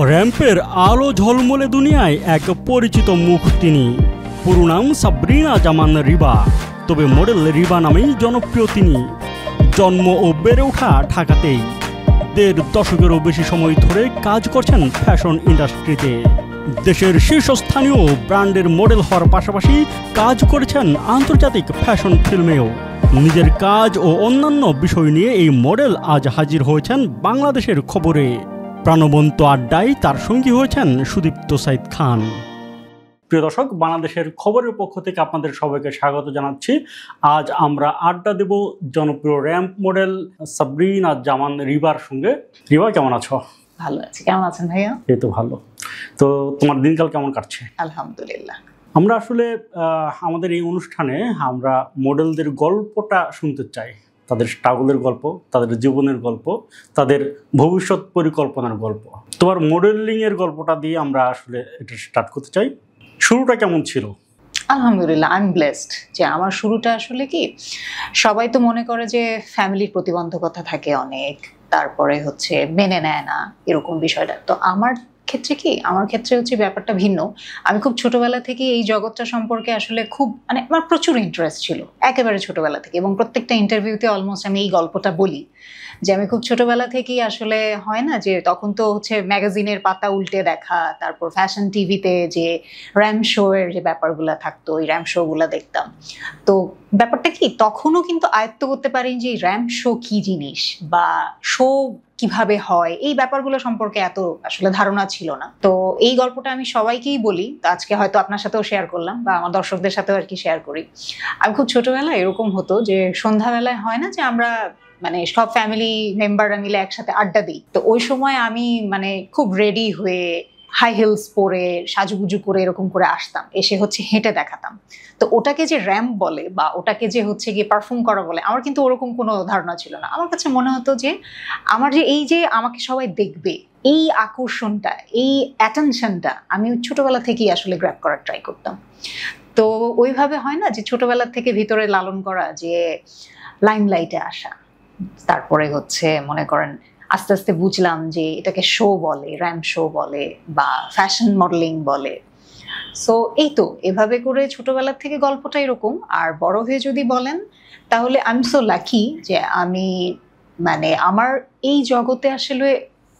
র‍্যাম্পের আলো ঝলমলে দুনিয়ায় এক পরিচিত মুখ তিনি। পুরো নাম সাবরিনা জামান রিবা, তবে মডেল রিবা নামেই জনপ্রিয় তিনি। জন্ম ও বেড়ে ওঠা ঢাকাতেই। ১.৫ দশকেরও বেশি সময় ধরে কাজ করছেন ফ্যাশন ইন্ডাস্ট্রিতে। দেশের শীর্ষস্থানীয় ব্র্যান্ডের মডেল হওয়ার পাশাপাশি কাজ করেছেন আন্তর্জাতিক ফ্যাশন ফিল্মেও। নিজের কাজ ও অন্যান্য বিষয় নিয়ে এই মডেল আজ হাজির হয়েছেন বাংলাদেশের খবরে। প্রাণবন্ত আড্ডায় তার সঙ্গী হয়েছেন সুদীপ্ত সাইদ খান। প্রিয় দর্শক, বাংলাদেশের খবরের পক্ষ থেকে আপনাদের সবাইকে স্বাগত জানাচ্ছি। আজ আমরা আড্ডা দেব জনপ্রিয় র্যাম্প মডেল সাবরিনা জামান রিবার সঙ্গে। রিবা, কেমন আছো? ভালো আছি, কেমন আছেন ভাইয়া? এই তো ভালো। তো তোমার দিনকাল কেমন কাটছে? আলহামদুলিল্লাহ। আমরা আসলে আমাদের এই অনুষ্ঠানে আমরা মডেলদের গল্পটা শুনতে চাই, তাদের স্ট্রাগলের গল্প, তাদের জীবনের গল্প, তাদের ভবিষ্যৎ পরিকল্পনার গল্প। তোমার মডেলিংয়ের গল্পটা দিয়ে আমরা আসলে এটা স্টার্ট করতে চাই। শুরুটা কেমন ছিল? আলহামদুলিল্লাহ, আই এম ব্লেসড যে আমার শুরুটা আসলে কি, সবাই তো মনে করে যে ফ্যামিলির প্রতিবন্ধকতা থাকে অনেক, তারপরে হচ্ছে মেনে নেয় না এরকম বিষয়টা। তো আমার ক্ষেত্রে হচ্ছে ব্যাপারটা ভিন্ন। আমি খুব ছোটবেলা থেকে এই জগৎটা সম্পর্কে আসলে খুব আমার প্রচুর ইন্টারেস্ট ছিল একেবারে ছোটবেলা থেকে, এবং প্রত্যেকটা ইন্টারভিউতে অলমোস্ট আমি এই গল্পটা বলি যে আমি খুব ছোটবেলা থেকেই আসলে হয় না যে তখন তো হচ্ছে ম্যাগাজিনের পাতা উল্টে দেখা, তারপর ফ্যাশন টিভিতে যে র্যাম্প শো এর যে ব্যাপারগুলো থাকতো ওই র্যাম্প শো গুলা দেখতাম। তো ব্যাপারটা কি, তখনও কিন্তু আয়ত্ত করতে পারি যে র্যাম্প শো কি জিনিস বা শো কিভাবে হয়, এই ব্যাপারগুলো সম্পর্কে এত আসলে ধারণা ছিল না। তো এই গল্পটা আমি সবাইকেই বলি, তো আজকে হয়তো আপনার সাথেও শেয়ার করলাম বা আমার দর্শকদের সাথেও আর কি শেয়ার করি। আমি খুব ছোটবেলায় এরকম হতো যে সন্ধ্যাবেলায় হয় না যে আমরা সব ফ্যামিলি মেম্বাররা মিলে একসাথে আড্ডা দিই। তো ওই সময় আমি খুব রেডি হয়ে হাই হিলস পরে সাজুগুজু করে এরকম করে আসতাম, এসে হচ্ছে হেঁটে দেখাতাম। তো ওটাকে যে র্যাম্প বলে বা ওটাকে যে হচ্ছে গিয়ে পারফর্ম করা বলে, আমার কিন্তু ওরকম কোনো ধারণা ছিল না। আমার কাছে মনে হতো যে আমার যে আমাকে সবাই দেখবে, এই আকর্ষণটা, এই অ্যাটেনশনটা আমি ছোটবেলা থেকেই আসলে গ্র্যাব করার ট্রাই করতাম। তো ওইভাবে হয় না যে ছোটবেলা থেকে ভিতরে লালন করা, যে লাইমলাইটে আসা, তারপরে হচ্ছে মনে করেন আস্তে আস্তে বুঝলাম যে এটাকে শো বলে, র্যাম্প শো বলে বা ফ্যাশন মডেলিং বলে। সো এই তো এভাবে করে ছোটবেলার থেকে গল্পটা এরকম। আর বড় হয়ে যদি বলেন তাহলে আই এম সো লাকি যে আমি আমার এই জগতে আসলে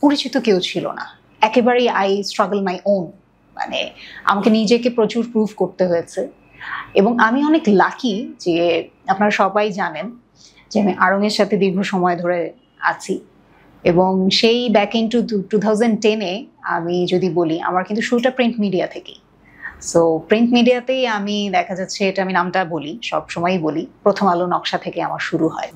পরিচিত কেউ ছিল না, একেবারেই আই স্ট্রাগল মাই ওন। আমাকে নিজেকে প্রচুর প্রুভ করতে হয়েছে। এবং আমি অনেক লাকি যে আপনারা সবাই জানেন যে আমি আড়ং-এর সাথে দীর্ঘ সময় ধরে আছি, এবং সেই ব্যাক ইন টু 2010-এ আমি যদি বলি আমার কিন্তু শুরুটা প্রিন্ট মিডিয়া থেকেই। সো প্রিন্ট মিডিয়াতেই আমি দেখা যাচ্ছে, এটা আমি নামটা বলি, সব সময়ই বলি, প্রথম আলো নকশা থেকে আমার শুরু হয়।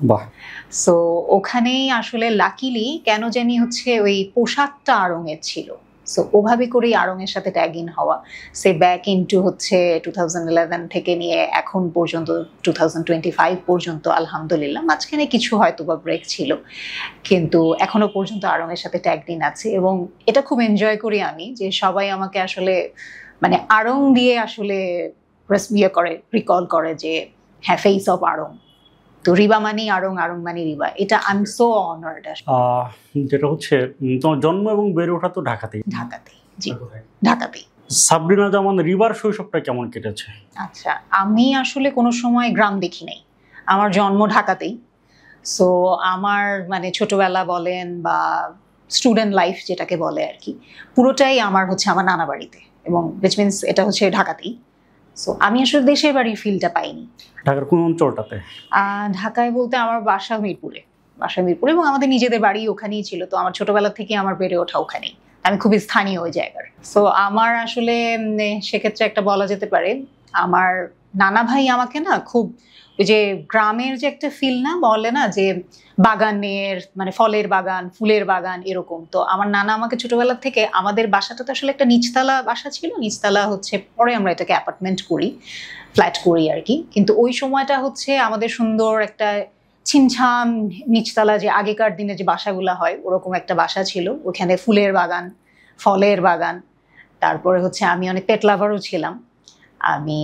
সো ওখানেই আসলে লাকিলি কেন জানি হচ্ছে ওই পোশাকটা আড়ং-এর ছিল। সো ওভাবে করেই আড়ং-এর সাথে ট্যাগ ইন হওয়া, সে ব্যাক ইনটু হচ্ছে 2011 থেকে নিয়ে এখন পর্যন্ত 2025 পর্যন্ত আলহামদুলিল্লাহ। মাঝখানে কিছু হয়তো বা ব্রেক ছিল, কিন্তু এখনো পর্যন্ত আড়ং-এর সাথে ট্যাগ ইন আছে। এবং এটা খুব এনজয় করি আমি যে সবাই আমাকে আসলে আড়ং দিয়ে আসলে রিকল করে যে হ্যাঁ, ফেস অফ আড়ং। তো রিবা মানি আড়ং, আড়ং মানি রিবা। এটা আই এম সো অনার্ড। যেটা হচ্ছে তোমার জন্ম এবং বেড়ে ওঠা তো ঢাকাতেই। জি, ঢাকাতেই। সাবরিনা জামান রিবার শৈশবটা কেমন কেটেছে? আচ্ছা, আমি আসলে কোনো সময় গ্রাম দেখি নাই, আমার জন্ম ঢাকাতেই। সো আমার ছোটবেলা বলেন বা স্টুডেন্ট লাইফ যেটাকে বলে আর কি, পুরোটাই আমার হচ্ছে আমার নানা বাড়িতে, এবং উইচ মিনস এটা হচ্ছে ঢাকাতেই। সো আমি আসলে দেশের বাড়ির ফিলটা পাইনি। ঢাকার কোন অঞ্চলটাতে? ঢাকায় বলতে আমার বাসা মিরপুরে, এবং আমাদের নিজেদের বাড়ি ওখানেই ছিল। তো আমার ছোটবেলা থেকে আমার বেড়ে ওঠা ওখানেই, আমি খুবই স্থানীয় ওই জায়গার। সো আমার আসলে সেক্ষেত্রে একটা বলা যেতে পারে, আমার নানা ভাই আমাকে খুব ওই যে গ্রামের যে একটা ফিল না বলে না, যে বাগানের ফলের বাগান, ফুলের বাগান এরকম। তো আমার নানা আমাকে ছোটবেলা থেকে, আমাদের বাসাটা তো আসলে একটা নিচতলা বাসা ছিল, নিচতলা হচ্ছে পরে আমরা এটাকে অ্যাপার্টমেন্ট করি, ফ্ল্যাট করি আর কি। কিন্তু ওই সময়টা হচ্ছে আমাদের সুন্দর একটা ছিমছাম নিচতলা, যে আগেকার দিনে যে বাসাগুলা হয় ওরকম একটা বাসা ছিল। ওখানে ফুলের বাগান, ফলের বাগান, তারপরে হচ্ছে আমি অনেক পেট লাভারও ছিলাম। আমি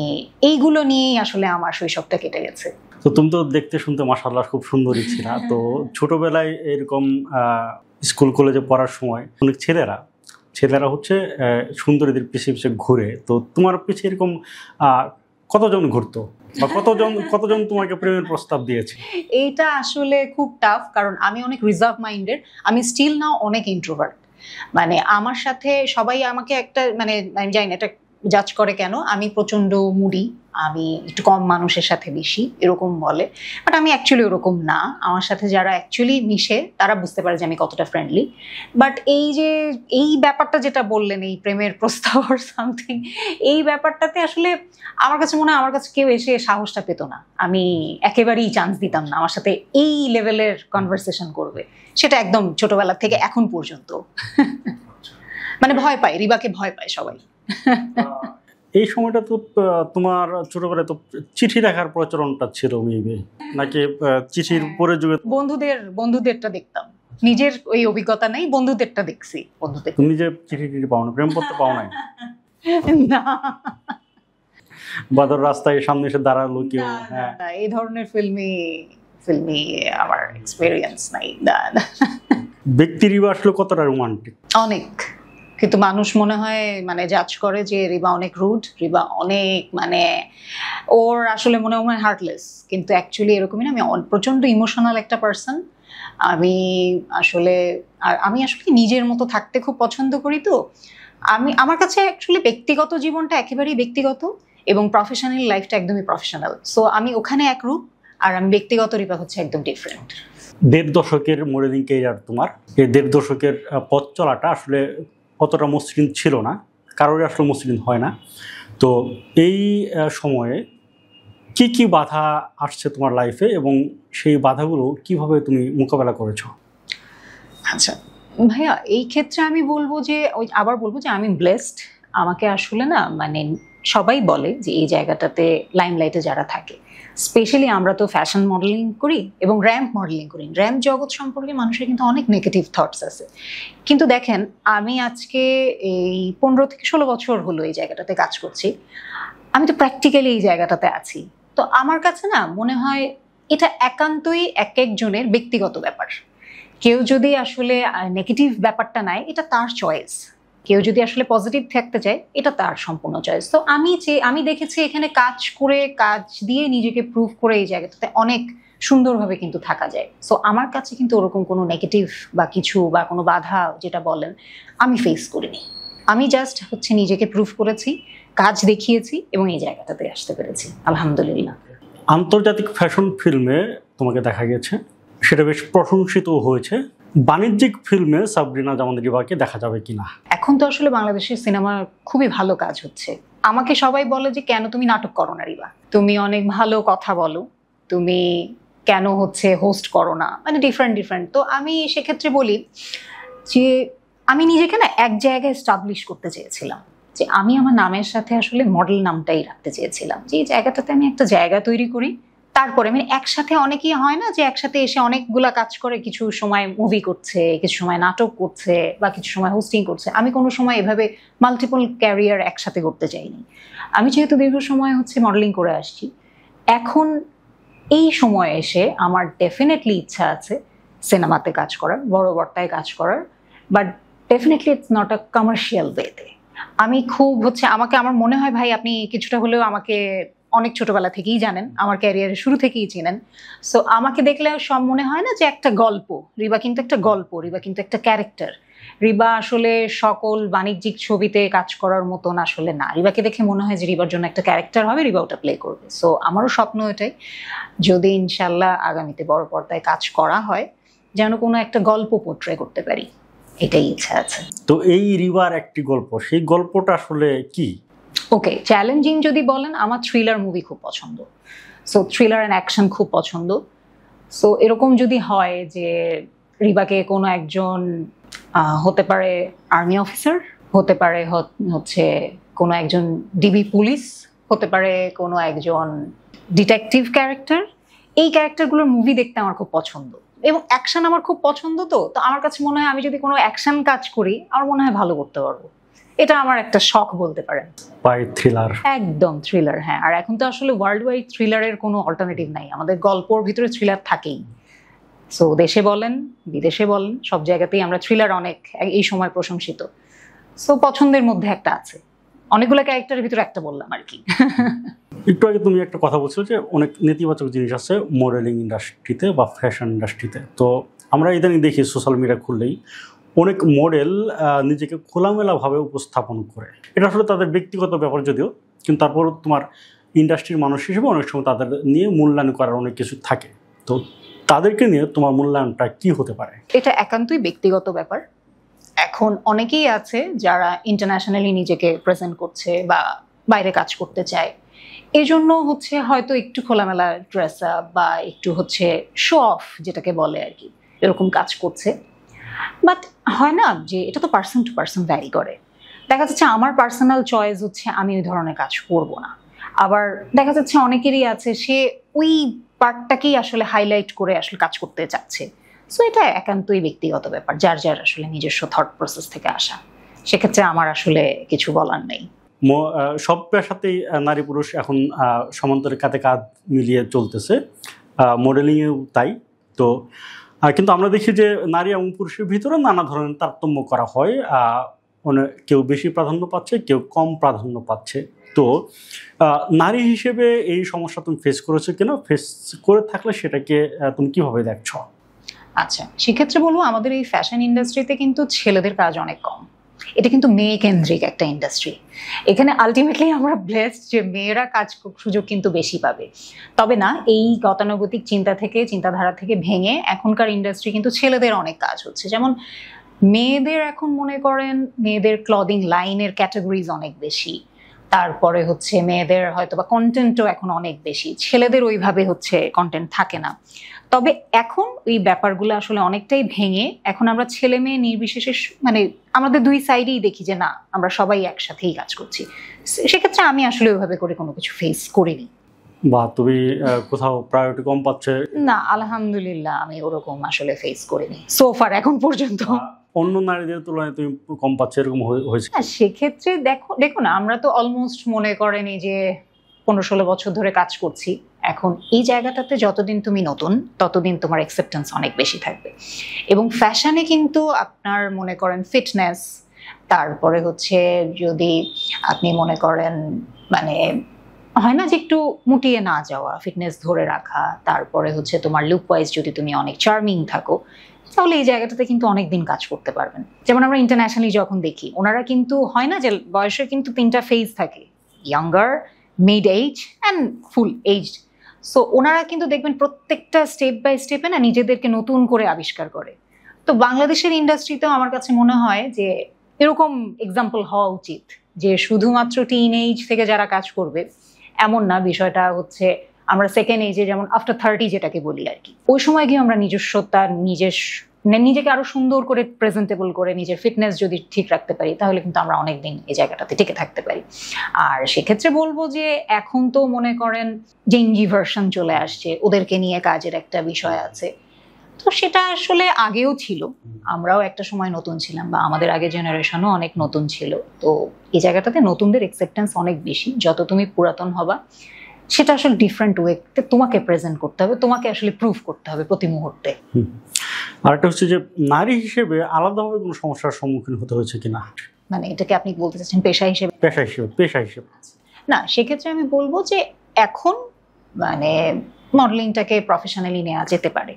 এইগুলো নিয়েই আসলে আমার শৈশবটা কেটে গেছে। তো তুমি তো দেখতে শুনতে মাশাআল্লাহ খুব সুন্দরী ছিল। তো ছোটবেলায় এরকম স্কুল কলেজে পড়ার সময় অনেক ছেলেরা ছেলেরা হচ্ছে সুন্দরীদের পিছে পিছে ঘুরে, তো তোমার পিছে এরকম কতজন ঘুরতো বা কতজন তোমাকে প্রেমের প্রস্তাব দিয়েছে? এইটা আসলে খুব টাফ, কারণ আমি অনেক রিজার্ভ মাইন্ডেড, আমি স্টিল নাও অনেক ইন্ট্রোভার্ট। মানে আমার সাথে সবাই আমাকে একটা মানে আমি জানি না এটা জাজ করে কেন, আমি প্রচন্ড মুডি, আমি একটু কম মানুষের সাথে বেশি এরকম বলে, বাট আমি অ্যাকচুয়ালি ওরকম না। আমার সাথে যারা অ্যাকচুয়ালি মিশে তারা বুঝতে পারে যে আমি কতটা ফ্রেন্ডলি। বাট এই যে এই ব্যাপারটা যেটা বললেন, এই প্রেমের প্রস্তাব আর সামথিং, এই ব্যাপারটাতে আসলে আমার কাছে মনে হয় আমার কাছে কেউ এসে সাহসটা পেত না, আমি একেবারেই চান্স দিতাম না আমার সাথে এই লেভেলের কনভারসেশন করবে, সেটা একদম ছোটবেলা থেকে এখন পর্যন্ত। মানে ভয় পায়, রিবাকে ভয় পায় সবাই। এই সময়টা তো তোমার ছোটবেলায় তো চিঠি লেখার প্রচলনটা ছিল মেবি, নাকি চিঠির পরে যুগে? বন্ধুদেরটা দেখতাম, নিজের ওই অভিজ্ঞতা নেই, বন্ধুদেরটা দেখছি। বন্ধুদের তুমি যে চিঠি টিঠি পাও না, প্রেম করতে পাও নাই? না, বাদর রাস্তায় সামনে এসে দাঁড়ালো কেউ? হ্যাঁ, এই ধরনের ফিল্মি আমার এক্সপেরিয়েন্স নাই। ব্যক্তি রিবা আসলে কতটা রোমান্টিক? অনেক, কিন্তু মানুষ মনে হয় মানে জাজ করে যে রিবা অনেক রুড, রিবা অনেক মানে ওর আসলে মনে হয় হার্টলেস, কিন্তু অ্যাকচুয়ালি এরকমই না। আমি প্রচন্ড ইমোশনাল একটা পার্সন। আমি আসলে নিজের মতো থাকতে খুব পছন্দ করি। তো আমার কাছে অ্যাকচুয়ালি ব্যক্তিগত জীবনটা একেবারেই ব্যক্তিগত এবং প্রফেশনাল লাইফটা একদমই প্রফেশনাল। সো আমি ওখানে এক রূপ, আর আমি ব্যক্তিগত রিপা হচ্ছে একদম ডিফারেন্ট। 1.5 দশকের মডেলিং ক্যারিয়ার তোমার, এই 1.5 দশকের পথ চলাটা আসলে অতটা মসৃণ ছিল না, কারোরই আসলে মসৃণ হয় না। তো এই সময়ে কি কি বাধা আসছে তোমার লাইফে এবং সেই বাধাগুলো কিভাবে তুমি মোকাবেলা করেছো? আচ্ছা ভাইয়া, এই ক্ষেত্রে আমি বলবো যে আবার বলবো যে আমি ব্লেসড। আমাকে আসলে না মানে সবাই বলে যে এই জায়গাটাতে লাইমলাইটে যারা থাকে, স্পেশালি আমরা তো ফ্যাশন মডেলিং করি এবং র্যাম্প মডেলিং করি, র্যাম্প জগৎ সম্পর্কে মানুষের কিন্তু অনেক নেগেটিভ থটস আছে। কিন্তু দেখেন, আমি আজকে এই 15 থেকে 16 বছর হলো এই জায়গাটাতে কাজ করছি, আমি তো প্র্যাকটিক্যালি এই জায়গাটাতে আছি। তো আমার কাছে না মনে হয় এটা একান্তই এক একজনের ব্যক্তিগত ব্যাপার। কেউ যদি আসলে নেগেটিভ ব্যাপারটা নেয়, এটা তার চয়েস। কেউ যদি আসলে পজিটিভ থাকতে চায়, এটা তার সম্পূর্ণ চয়েস। তো আমি দেখেছি এখানে কাজ করে, কাজ দিয়ে নিজেকে প্রুভ করে এই জায়গাটাতে অনেক সুন্দরভাবে কিন্তু থাকা যায়। সো আমার কাছে কিন্তু ওরকম কোনো নেগেটিভ বা কিছু বা কোনো বাধা যেটা বলেন আমি ফেস করিনি। আমি জাস্ট হচ্ছে নিজেকে প্রুভ করেছি, কাজ দেখিয়েছি এবং এই জায়গাটাতে আসতে পেরেছি, আলহামদুলিল্লাহ। আন্তর্জাতিক ফ্যাশন ফিল্মে তোমাকে দেখা গেছে, সেটা বেশ প্রশংসিত হয়েছে। বাণিজ্যিক ফিল্মে সাবরিনা জামান রিবাকে দেখা যাবে কিনা? এখন তো আসলে বাংলাদেশের সিনেমার খুবই ভালো কাজ হচ্ছে। আমাকে সবাই বলে যে কেন তুমি নাটক করো না রিবা, তুমি অনেক ভালো কথা বলো, তুমি কেন হচ্ছে হোস্ট করো না, মানে ডিফারেন্ট। তো আমি সেক্ষেত্রে বলি যে আমি নিজেকে না এক জায়গায় এস্টাবলিশ করতে চেয়েছিলাম, যে আমি আমার নামের সাথে আসলে মডেল নামটাই রাখতে চেয়েছিলাম, যে এই জায়গাটাতে আমি একটা জায়গা তৈরি করি। তারপরে মানে একসাথে অনেকেই হয় না যে একসাথে এসে অনেকগুলা কাজ করে, কিছু সময় মুভি করছে, কিছু সময় নাটক করছে বা কিছু সময় হোস্টিং করছে। আমি কোনো সময় এভাবে মাল্টিপল ক্যারিয়ার একসাথে করতে চাইনি। আমি যেহেতু দীর্ঘ সময় হচ্ছে মডেলিং করে আসছি, এখন এই সময়ে এসে আমার ডেফিনেটলি ইচ্ছা আছে সিনেমাতে কাজ করার, বড় বড়টায় কাজ করার, but definitely it's not a commercial ওয়েতে। আমি খুব হচ্ছে আমার মনে হয় ভাই, আপনি কিছুটা হলেও আমাকে অনেক ছোটবেলা থেকেই জানেন, আমার ক্যারিয়ারের শুরু থেকেই চিনেন। সো আমাকে দেখলে সব মনে হয় না যে একটা গল্প, রিবা কিন্তু একটা গল্প, রিবা কিন্তু একটা ক্যারেক্টার। রিবা আসলে সকল বাণিজ্যিক ছবিতে কাজ করার মতন আসলে না। রিবাকে দেখে মনে হয় যে রিবার জন্য একটা ক্যারেক্টার হবে, রিবা ওটা প্লে করবে। সো আমারও স্বপ্ন এটাই, যদি ইনশাল্লাহ আগামীতে বড় পর্দায় কাজ করা হয়, যেন কোনো একটা গল্প পোট্রে করতে পারি, এটাই ইচ্ছা আছে। তো এই রিবার একটি গল্প, সেই গল্পটা আসলে কি? ওকে, চ্যালেঞ্জিং যদি বলেন, আমার থ্রিলার মুভি খুব পছন্দ। সো থ্রিলার অ্যান্ড অ্যাকশন খুব পছন্দ। সো এরকম যদি হয় যে রিবাকে কোনো একজন হতে পারে আর্মি অফিসার, হতে পারে হচ্ছে কোনো একজন ডিবি পুলিশ, হতে পারে কোনো একজন ডিটেকটিভ ক্যারেক্টার, এই ক্যারেক্টারগুলোর মুভি দেখতে আমার খুব পছন্দ এবং অ্যাকশন আমার খুব পছন্দ। তো আমার কাছে মনে হয় আমি যদি কোনো অ্যাকশন কাজ করি, আমার মনে হয় ভালো করতে পারবো। এটা আমার একটা শখ বলতে পারেন। থ্রিলার, একদম থ্রিলার, হ্যাঁ। আর এখন তো আসলে ওয়ার্ল্ড ওয়াইড থ্রিলারের কোনো অল্টারনেটিভ নাই, আমাদের গল্পর ভিতরে থ্রিলার থাকেই। সো দেশে বলেন বিদেশে বলেন, সব জায়গাতেই আমরা থ্রিলার অনেক এই সময় প্রশংসিত। সো পছন্দের মধ্যে একটা আছে, অনেকগুলো ক্যারেক্টারের ভিতরে একটা বললাম আর কি। একটু আগে তুমি একটা কথা বলছো যে অনেক নেতিবাচক জিনিস আছে মডেলিং ইন্ডাস্ট্রিতে বা ফ্যাশন ইন্ডাস্ট্রিতে। তো আমরা ইদানিং দেখি সোশ্যাল মিডিয়া খুললেই অনেক মডেল নিজেকে খোলামেলাভাবে উপস্থাপন করে। এটা আসলে তাদের ব্যক্তিগত ব্যাপার যদিও, কিন্তু তারপর তোমার ইন্ডাস্ট্রির মানুষ হিসেবে অনেক সময় তাদের নিয়ে মূল্যায়ন করার অনেক কিছু থাকে। তো তাদেরকে নিয়ে তোমার মূল্যায়নটা কি হতে পারে? এটা একান্তই ব্যক্তিগত ব্যাপার। এখন অনেকেই আছে যারা ইন্টারন্যাশনালি নিজেকে প্রেজেন্ট করছে বা বাইরে কাজ করতে চায়, এই জন্য হচ্ছে হয়তো একটু খোলামেলা ড্রেস আপ বা একটু হচ্ছে শো অফ যেটাকে বলে আর কি, এরকম কাজ করছে। বাট হয় না যে এটা তো পার্সন টু পার্সন ভ্যারি করে। দেখা যাচ্ছে আমার পার্সোনাল চয়েস হচ্ছে আমি ওই ধরনের কাজ করব না, আবার দেখা যাচ্ছে অনেকেরই আছে সে ওই পার্টটাকেই আসলে হাইলাইট করে আসলে কাজ করতে চাচ্ছে। সো এটা একান্তই ব্যক্তিগত ব্যাপার, যার যার আসলে নিজস্ব থট প্রসেস থেকে আসা। সেক্ষেত্রে আমার আসলে কিছু বলার নেই। সব পেশাতেই নারী পুরুষ এখন সমান্তরে কাঁধে কাঁধ মিলিয়ে চলতেছে, মডেলিংয়েও তাই। তো কিন্তু আমরা দেখি যে নারী এবং পুরুষের ভিতরে নানা ধরনের তারতম্য করা হয়। কেউ বেশি প্রাধান্য পাচ্ছে, কেউ কম প্রাধান্য পাচ্ছে। তো নারী হিসেবে এই সমস্যা তুমি ফেস করেছো কিনা, ফেস করে থাকলে সেটাকে তুমি কিভাবে দেখছো? আচ্ছা, সেক্ষেত্রে বলবো আমাদের এই ফ্যাশন ইন্ডাস্ট্রিতে কিন্তু ছেলেদের কাজ অনেক কম। এটা কিন্তু মেয়ে কেন্দ্রিক একটা ইন্ডাস্ট্রি। এখানে আলটিমেটলি আমরা ব্লেসড যে মেয়েরা কাজ সুযোগ কিন্তু বেশি পাবে। তবে না, এই গতানুগতিক চিন্তাধারা থেকে ভেঙে এখনকার ইন্ডাস্ট্রি কিন্তু ছেলেদের অনেক কাজ হচ্ছে। যেমন মেয়েদের এখন মনে করেন মেয়েদের ক্লদিং লাইনের ক্যাটাগরিজ অনেক বেশি, তারপরে হচ্ছে মেয়েদের হয়তো বা কন্টেন্টও এখন অনেক বেশি, ছেলেদের ওইভাবে হচ্ছে কন্টেন্ট থাকে না। তবে এখন ওই ব্যাপারগুলো আসলে অনেকটাই ভেঙে এখন আমরা ছেলে মেয়ে নির্বিশেষে মানে আমাদের দুই সাইডেই দেখি যে না, আমরা সবাই একসাথেই কাজ করছি। সেক্ষেত্রে আমি আসলে ওইভাবে করে কোনো কিছু ফেস করিনি। বা তুমি কোথাও প্রায়োরিটি কম পাচ্ছে? না, আলহামদুলিল্লাহ আমি ওরকম আসলে ফেস করিনি সোফার এখন পর্যন্ত। অন্য নারীদের তুলনায় তুমি কম পাচ্ছে এরকম হয়েছে? সেক্ষেত্রে দেখো না, আমরা তো অলমোস্ট মনে করেন এই যে 15-16 বছর ধরে কাজ করছি। এখন এই জায়গাটাতে যতদিন তুমি নতুন ততদিন তোমার অ্যাকসেপ্টেন্স অনেক বেশি থাকবে। এবং ফ্যাশনে কিন্তু আপনার মনে করেন ফিটনেস, তারপরে হচ্ছে যদি আপনি মনে করেন মানে হয় না যে একটু মুটিয়ে না যাওয়া, ফিটনেস ধরে রাখা, তারপরে হচ্ছে তোমার লুক ওয়াইজ যদি তুমি অনেক চার্মিং থাকো, তাহলে এই জায়গাটাতে কিন্তু অনেক দিন কাজ করতে পারবেন। যেমন আমরা ইন্টারন্যাশনালি যখন দেখি, ওনারা কিন্তু হয় না যে বয়সের কিন্তু 3টা ফেজ থাকে, younger, mid age and full age. So ওনারা কিন্তু দেখবেন প্রত্যেকটা স্টেপ বাই স্টেপে না নিজেদেরকে নতুন করে আবিষ্কার করে। তো বাংলাদেশের ইন্ডাস্ট্রিতেও আমার কাছে মনে হয় যে এরকম এক্সাম্পল হওয়া উচিত যে শুধুমাত্র টিন এজ থেকে যারা কাজ করবে এমন না, বিষয়টা হচ্ছে আমরা সেকেন্ড এজে যেমন আফটার 30 যেটাকে বলি আর কি, ওই সময় গিয়ে আমরা নিজস্বতা নিজেকে আরো সুন্দর করে প্রেজেন্টেবল করে নিজের ফিটনেস যদি ঠিক রাখতে পারি, তাহলে কিন্তু আমরা অনেকদিন এই জায়গাটাতে টিকে থাকতে পারি। আর সেক্ষেত্রে বলবো যে এখন তো মনে করেন জেনজি ভার্সন চলে আসছে, ওদেরকে নিয়ে কাজের একটা বিষয় আছে। তো সেটা আসলে আগেও ছিল, আমরাও একটা সময় নতুন ছিলাম বা আমাদের আগে জেনারেশনও অনেক নতুন ছিল। তো এই জায়গাটাতে নতুনদের অ্যাকসেপ্টেন্স অনেক বেশি। যত তুমি পুরাতন হবা সেটা আসলে ডিফারেন্ট ওয়েতে তোমাকে প্রেজেন্ট করতে হবে, তোমাকে আসলে প্রুভ করতে হবে প্রতি মুহূর্তে। আরেকটা হচ্ছে যে নারী হিসেবে আলাদাভাবে কোনো সমস্যার সম্মুখীন হতে হয়েছে কিনা, মানে এটাকে আপনি বলতে চাচ্ছেন পেশা হিসেবে? পেশা হিসেবে না, সেক্ষেত্রে আমি বলবো যে এখন মানে মডেলিংটাকে প্রফেশনালি নেওয়া যেতে পারে,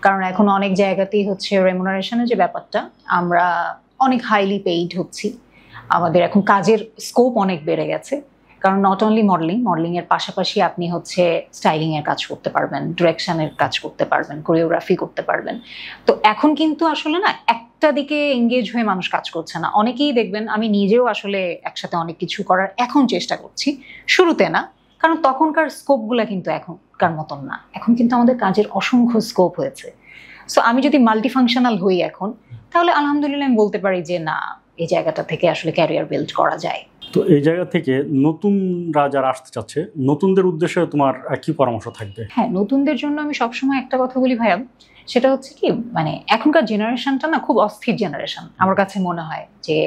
কারণ এখন অনেক জায়গাতেই হচ্ছে রেমুনারেশনের যে ব্যাপারটা, আমরা অনেক হাইলি পেইড হচ্ছি, আমাদের এখন কাজের স্কোপ অনেক বেড়ে গেছে। কারণ নট অনলি মডেলিং এর পাশাপাশি আপনি হচ্ছে স্টাইলিং এর কাজ করতে পারবেন, ডিরেকশনের কাজ করতে পারবেন, কোরিওগ্রাফি করতে পারবেন। তো এখন কিন্তু আসলে না একটা দিকে এঙ্গেজ হয়ে মানুষ কাজ করছে না। অনেকেই দেখবেন, আমি নিজেও আসলে একসাথে অনেক কিছু করার এখন চেষ্টা করছি, শুরুতে না, কারণ তখনকার স্কোপগুলো কিন্তু এখনকার মতন না। এখন কিন্তু আমাদের কাজের অসংখ্য স্কোপ হয়েছে। সো আমি যদি মাল্টিফাংশনাল হই এখন, তাহলে আলহামদুলিল্লাহ আমি বলতে পারি যে না, এই জায়গাটা থেকে আসলে ক্যারিয়ার বিল্ড করা যায়। তো এই জায়গা থেকে নতুনরা যারা আসতে চাচ্ছে, নতুনদের উদ্দেশ্যে তোমার কি পরামর্শ থাকবে? হ্যাঁ, নতুনদের জন্য আমি সবসময় একটা কথা বলি ভাইয়া, সেটা হচ্ছে কি মানে এখনকার জেনারেশনটা না খুব অস্থির জেনারেশন। আমার কাছে মনে হয় যে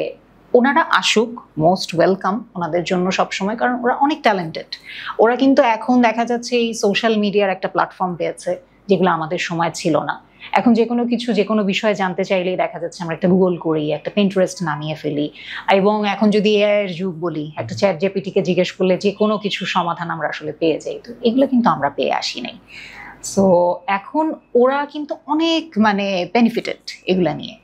ওনারা আসুক, মোস্ট ওয়েলকাম ওনাদের জন্য সবসময়, কারণ ওরা অনেক ট্যালেন্টেড। ওরা কিন্তু এখন দেখা যাচ্ছে এই সোশ্যাল মিডিয়ার একটা প্ল্যাটফর্ম পেয়েছে, যেগুলো আমাদের সময় ছিল না। এখন যে কোনো কিছু যে কোনো বিষয়ে জানতে চাইলেই দেখা যাচ্ছে আমরা একটা গুগল করি, একটা পিন্টারেস্ট নামিয়ে ফেলি, এবং এখন যদি এআই এর যুগ বলি, একটা চ্যাট জিপিটিকে জিজ্ঞেস করলে যে কোনো কিছু সমাধান আমরা আসলে পেয়ে যাই। তো এগুলো কিন্তু আমরা পেয়ে আসি নাই। সো এখন ওরা কিন্তু অনেক মানে বেনিফিটেড এগুলা নিয়ে।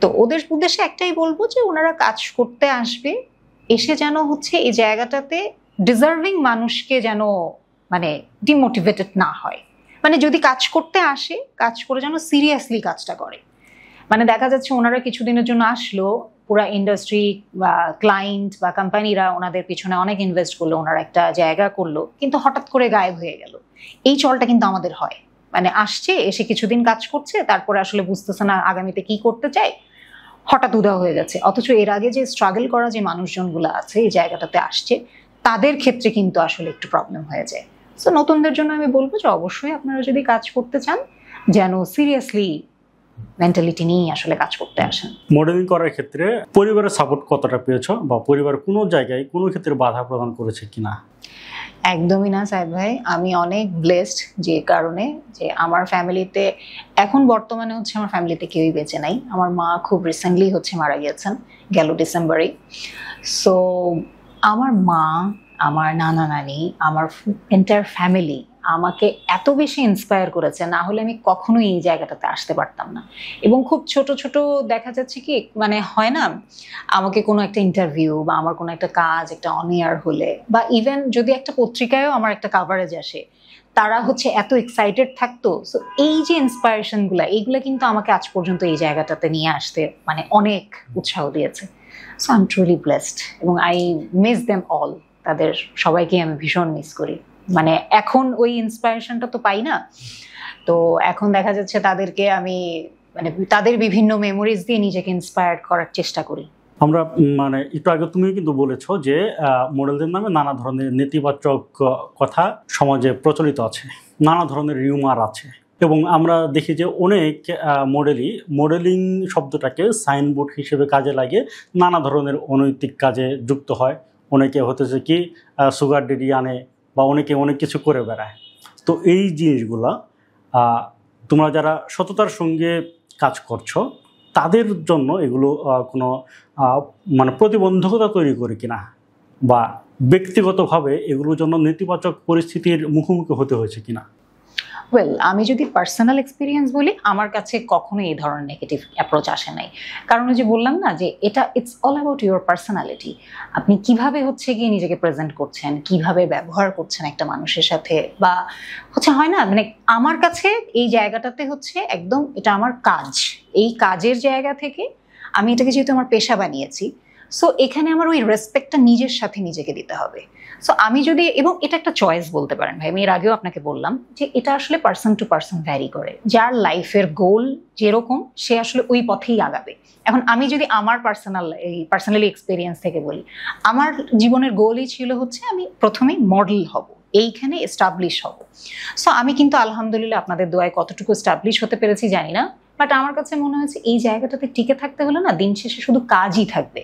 তো ওদের উদ্দেশ্যে একটাই বলবো যে ওনারা কাজ করতে আসবে, এসে যেন হচ্ছে এই জায়গাটাতে ডিজার্ভিং মানুষকে যেন মানে ডিমোটিভেটেড না হয়। মানে যদি কাজ করতে আসে, কাজ করে যেন সিরিয়াসলি কাজটা করে। মানে দেখা যাচ্ছে ওনারা কিছুদিনের জন্য আসলো, পুরা ইন্ডাস্ট্রি বা ক্লায়েন্ট বা কোম্পানিরা ওনাদের পিছনে অনেক ইনভেস্ট করলো, ওনারা একটা জায়গা করলো, কিন্তু হঠাৎ করে গায়েব হয়ে গেল। এই চলটা কিন্তু আমাদের হয়, মানে আসছে, এসে কিছুদিন কাজ করছে, তারপরে আসলে বুঝতেছে না আগামীতে কি করতে চায়, হঠাৎ উধাও হয়ে যাচ্ছে। অথচ এর আগে যে স্ট্রাগল করা যে মানুষজনগুলো আছে এই জায়গাটাতে আসছে, তাদের ক্ষেত্রে কিন্তু আসলে একটু প্রবলেম হয়ে যায়। সো নতুনদের জন্য আমি বলবো যে অবশ্যই আপনারা যদি কাজ করতে চান, যেন সিরিয়াসলি মেন্টালিটি নিয়ে আসলে কাজ করতে আসেন। মডেলিং করার ক্ষেত্রে পরিবারের সাপোর্ট কতটা পেয়েছো, বা পরিবার কোনো জায়গায় কোনো ক্ষেত্রে বাধা প্রদান করেছে কিনা? একদমই না সাইদ ভাই, আমি অনেক ব্লেসড যে কারণে যে আমার ফ্যামিলিতে এখন বর্তমানে হচ্ছে আমার ফ্যামিলিতে কেউই বেঁচে নাই। আমার মা খুব রিসেন্টলি হচ্ছে মারা গিয়েছেন, গেল ডিসেম্বরে। সো আমার মা, আমার নানা নানি, আমার এন্টায়ার ফ্যামিলি আমাকে এত বেশি ইন্সপায়ার করেছে, না হলে আমি কখনোই এই জায়গাটাতে আসতে পারতাম না। এবং খুব ছোট ছোট দেখা যাচ্ছে কি মানে হয় না, আমাকে কোনো একটা ইন্টারভিউ বা আমার কোনো একটা কাজ একটা অন এয়ার হলে, বা ইভেন যদি একটা পত্রিকায়ও আমার একটা কাভারেজ আসে, তারা হচ্ছে এত এক্সাইটেড থাকতো। সো এই যে ইন্সপায়ারেশনগুলো, এইগুলো কিন্তু আমাকে আজ পর্যন্ত এই জায়গাটাতে নিয়ে আসতে মানে অনেক উৎসাহ দিয়েছে। So I am truly blessed এবং আই মিস দেম অল। তাদের সবাইকে আমি ভীষণ মিস করি। মানে এখন ওই ইন্সপায়ারেশনটা তো পাই না, তো এখন দেখা যাচ্ছে তাদেরকে আমি মানে তাদের বিভিন্ন মেমোরিজ দিয়ে নিজেকে ইন্সপায়ার করার চেষ্টা করি। আমরা মানে একটু আগে তুমি কিন্তু বলেছো যে মডেলদের নামে নানা ধরনের নেতিবাচক কথা সমাজে প্রচলিত আছে, নানা ধরনের রিউমার আছে, এবং আমরা দেখি যে অনেক মডেলিং শব্দটাকে সাইনবোর্ড হিসেবে কাজে লাগে নানা ধরনের অনৈতিক কাজে যুক্ত হয়। অনেকে হতেছে কি সুগার ডেডি আনে, বা অনেকে অনেক কিছু করে বেড়ায়। তো এই জিনিসগুলা তোমরা যারা সততার সঙ্গে কাজ করছো তাদের জন্য এগুলো কোনো মানে প্রতিবন্ধকতা তৈরি করে কিনা, বা ব্যক্তিগতভাবে এগুলোর জন্য নেতিবাচক পরিস্থিতির মুখোমুখি হতে হয়েছে কিনা? ওয়েল, আমি যদি পার্সোনাল এক্সপিরিয়েন্স বলি, আমার কাছে কখনো এই ধরনের নেগেটিভ অ্যাপ্রোচ আসে নাই। কারণ ওই যে বললাম না যে এটা it's all about your personality. আপনি কিভাবে হচ্ছে গিয়ে নিজেকে প্রেজেন্ট করছেন, কিভাবে ব্যবহার করছেন একটা মানুষের সাথে, বা হচ্ছে হয় না মানে আমার কাছে এই জায়গাটাতে হচ্ছে একদম এটা আমার কাজ। এই কাজের জায়গা থেকে আমি এটাকে যেহেতু আমার পেশা বানিয়েছি, সো এখানে আমার ওই রেসপেক্টটা নিজের সাথে নিজেকে দিতে হবে। সো আমি যদি, এবং এটা একটা চয়েস বলতে পারেন ভাই, আমি এর আগেও আপনাকে বললাম যে এটা আসলে পার্সন টু পার্সন ভ্যারি করে। যার লাইফের গোল যেরকম সে আসলে ওই পথেই আগাবে। এখন আমি যদি আমার পার্সোনালি এক্সপিরিয়েন্স থেকে বলি, আমার জীবনের গোলই ছিল হচ্ছে আমি প্রথমেই মডেল হব, এইখানে এস্টাবলিশ হব। সো আমি কিন্তু আলহামদুলিল্লাহ আপনাদের দোয়ায় কতটুকু এস্টাবলিশ হতে পেরেছি জানি না, বাট আমার কাছে মনে হয়েছে এই জায়গাটাতে টিকে থাকতে হলে না দিন শেষে শুধু কাজই থাকবে,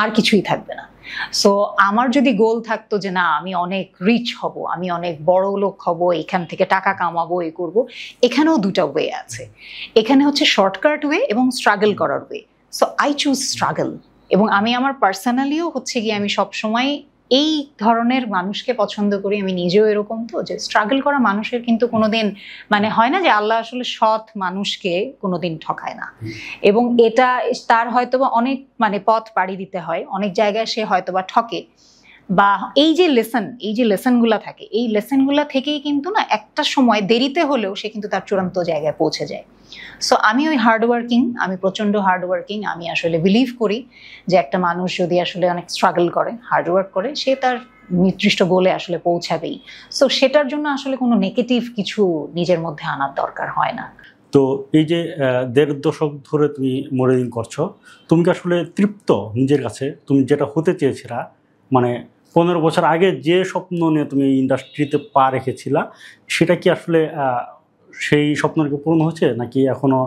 আর কিছুই থাকবে না। সো আমার যদি গোল থাকতো যে না আমি অনেক রিচ হব, আমি অনেক বড় লোক হব, এখান থেকে টাকা কামাবো, এ করবো, এখানেও দুটা ওয়ে আছে। এখানে হচ্ছে শর্টকাট ওয়ে এবং স্ট্রাগল করার way. So I choose struggle. এবং আমি আমার পার্সোনালিও হচ্ছে গিয়ে আমি সবসময় এই ধরনের মানুষকে পছন্দ করি। আমি নিজেও এরকম, তো যে স্ট্রাগল করা মানুষের কিন্তু কোনোদিন মানে হয় না যে আল্লাহ আসলে সৎ মানুষকে কোনোদিন ঠকায় না। এবং এটা তার হয়তোবা অনেক মানে পথ পাড়ি দিতে হয়, অনেক জায়গায় সে হয়তোবা ঠকে, বা এই যে লেসনগুলো থাকে, এই লেসনগুলো থেকেই কিন্তু না একটা সময় দেরিতে হলেও সে কিন্তু তার চূড়ান্ত জায়গায় পৌঁছে যায়। সো আমি ওই হার্ডওয়ার্কিং, আমি প্রচণ্ড হার্ডওয়ার্কিং। আমি আসলে বিলিভ করি যে একটা মানুষ যদি আসলে অনেক স্ট্রাগল করে, হার্ডওয়ার্ক করে, সে তার নির্দিষ্ট গোলে আসলে পৌঁছাবেই। সো সেটার জন্য আসলে কোনো নেগেটিভ কিছু নিজের মধ্যে আনার দরকার হয় না। তো এই যে ১.৫ দশক ধরে তুমি মডেলিং করছো, তুমি কি আসলে তৃপ্ত নিজের কাছে? তুমি যেটা হতে চেয়েছিলা, মানে ১৫ বছর আগে যে স্বপ্ন নিয়ে তুমি ইন্ডাস্ট্রিতে পা রেখেছিলা, সেটা কি আসলে সেই স্বপ্নকে পূরণ হয়েছে, নাকি এখনো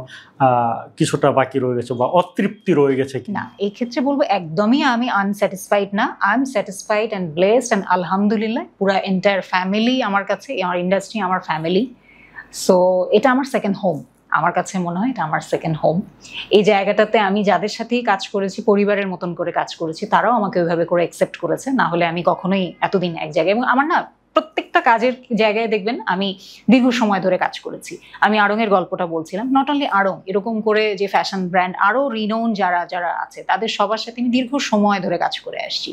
কিছুটা বাকি রয়ে গেছে বা অতৃপ্তি রয়ে গেছে না? এই ক্ষেত্রে বলবো একদমই আমি আনস্যাটিসফাইড না। I am satisfied and blessed and আলহামদুলিল্লাহ। পুরা এন্টায়ার ফ্যামিলি আমার কাছে, আমার ইন্ডাস্ট্রি আমার ফ্যামিলি। সো এটা আমার সেকেন্ড হোম। আমার কাছে মনে হয় এটা আমার সেকেন্ড হোম। এই জায়গাটাতে আমি যাদের সাথেই কাজ করেছি, পরিবারের মতন করে কাজ করেছি, তারাও আমাকে ওইভাবে করে অ্যাকসেপ্ট করেছে। না হলে আমি কখনোই এতদিন এক জায়গায়, এবং আমার না প্রত্যেকটা কাজের জায়গায় দেখবেন আমি দীর্ঘ সময় ধরে কাজ করেছি। আমি আড়ং-এর গল্পটা বলছিলাম, নট অনলি আড়ং, এরকম করে যে ফ্যাশন ব্র্যান্ড আরও রিনোন যারা যারা আছে তাদের সবার সাথে আমি দীর্ঘ সময় ধরে কাজ করে আসছি।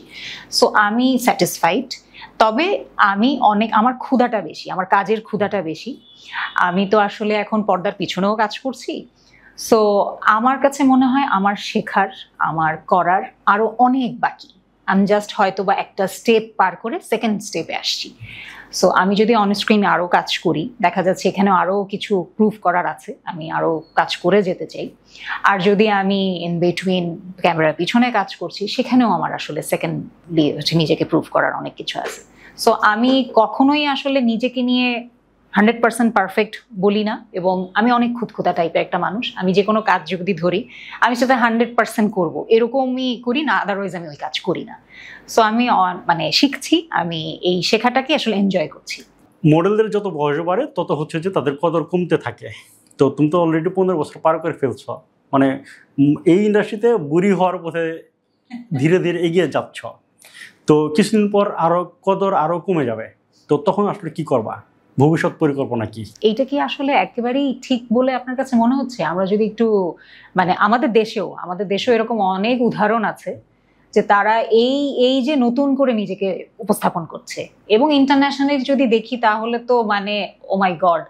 সো আমি স্যাটিসফাইড। তবে আমি আমার ক্ষুধাটা বেশি, আমার কাজের ক্ষুধাটা বেশি। আমি তো আসলে এখন পর্দার পিছনেও কাজ করছি। সো আমার কাছে মনে হয় আমার শেখার, আমার করার আরো অনেক বাকি। আমি জাস্ট হয়তো বা একটা স্টেপ পার করে সেকেন্ড স্টেপে আসছি। সো আমি যদি অন স্ক্রিনে আরও কাজ করি, দেখা যাচ্ছে এখানেও আরও কিছু প্রুভ করার আছে, আমি আরও কাজ করে যেতে চাই। আর যদি আমি ইন বিটুইন ক্যামেরার পিছনে কাজ করছি, সেখানেও আমার আসলে সেকেন্ডলি নিজেকে প্রুভ করার অনেক কিছু আছে। সো আমি কখনোই আসলে নিজেকে নিয়ে 100% পারফেক্ট বলি না, এবং আমি অনেক খুঁতখুঁতা টাইপের একটা মানুষ। আমি যে কোনো কাজ যদি ধরি আমি সেটা 100% করবো এরকমই করি না, আদারওয়াইজ আমি ওই কাজ করি না। সো আমি মানে শিখছি, আমি এই শেখাটাকে আসলে এনজয় করছি। মডেলদের যত বয়স বাড়ে তত হচ্ছে যে তাদের কদর কমতে থাকে। তো তুমি তো অলরেডি 15 বছর পার করে ফেলছ, মানে এই ইন্ডাস্ট্রিতে বুড়ি হওয়ার পথে ধীরে ধীরে এগিয়ে যাচ্ছ। তো কিছুদিন পর আরো কদর আরো কমে যাবে, তো তখন আসলে কি করবা? ভবিষ্যৎ পরিকল্পনা কি? এইটা কি আসলে একেবারেই ঠিক বলে আপনার কাছে মনে হচ্ছে? আমরা যদি একটু মানে আমাদের দেশেও এরকম অনেক উদাহরণ আছে যে তারা এই যে নতুন করে নিজেকে উপস্থাপন করছে, এবং ইন্টারন্যাশনালি যদি দেখি তাহলে তো মানে ও মাই গড,